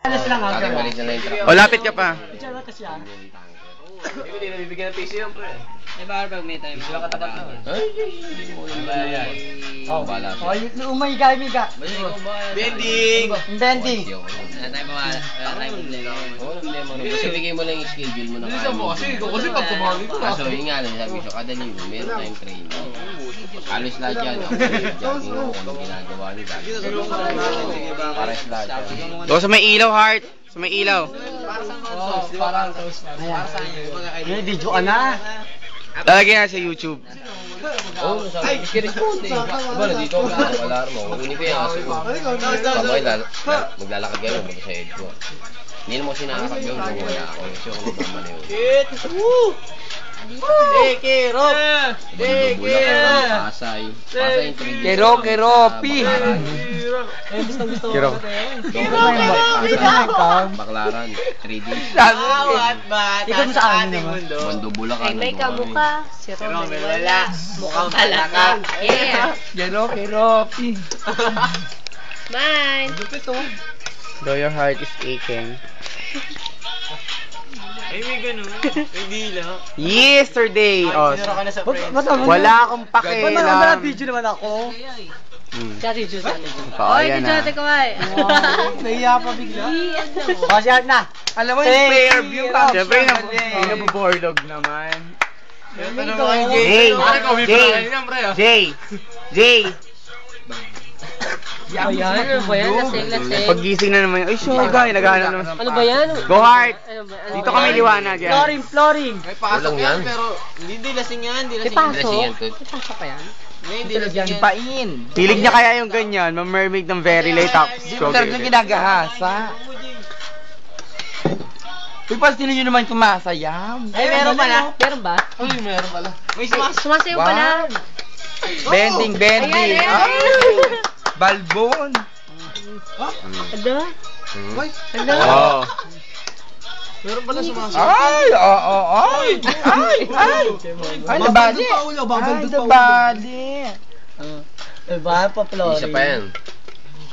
Alas lang ako. O, lapit ka pa. Picture kasi yan. Hindi na bibigyan ng tissue yan, pre. Eh, bakit pag may time? Tissue lang katapat naman. Ay, hindi mo yung bayan. Oh, umay ka, Mika. Bending! Bending. Wala tayong pamala. Wala tayong problema. Kasi bigay mo lang yung schedule mo na kaya mo. Kasi pag tumawag ko. Kaso yun nga lang, sabi ko, kada linggo, meron tayong training. Halos lahat yan, ako jogging ako kung ginagawa nila. Pares lahat yan. O, sa may ilaw, Heart. Sa may ilaw. May video ka na. Lalagyan na sa YouTube. Oo, sabi ko, responde. Diba, dito ako alarm mo. Kukunin ko yung aso ko. Sabay, maglalakad kayo, magpunta sa head ko. Hindi naman sinakakap yun kung wala ako. Kasi ako magmamali yun. Kirop! Bulacan, Pasay. Pasay yung 3 days. Keropi. Kero. Baklaran, 3 days. Ikaw mo sa amin naman. Bando Bulacan. Ay, may kamukha. Si Romel wala. Mukhang palaka. Yeah. Keropi. Bye. Though your heart is aching. Ay, may ganun. May dila. Yesterday. Oh, wala akong pakialam. Ba't video naman ako? Dati Diyos, dati Diyos. Oo, Oy, yan dati ko ay. Nahiya pa bigla. O, siya na. Alam mo yung player view ka. Siyempre, nabuborlog naman. Jay. Ano ba yan? Lasing. Paggising na naman. Ay, sure, guy. Naghahanap naman. Ano ba yan? Go, Heart. Ano ba? Dito kami liwanag yan. Flooring. May pasok Walang yan. yan, pero hindi lasing yan. Hindi May lasing yan. pasok? yan, Tut. May pasok pa yan? Hindi lasing yan. Pain. Hilig niya kaya yung ganyan. Ma-mermaid ng very late tapos. Talagang ginagahasa. Uy, pastilin nyo naman kumasayam. Ay, meron pala. Meron ba? Uy, meron pala. May sumasayaw pala. Bending. Balbon. Ada? Ada? Oo. Meron pala sumasayaw. Ay, nabali. Diba, pa Isa pa yan.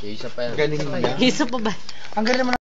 Isa pa yan. Galing mo yan. Isa pa ba? Ang galing mo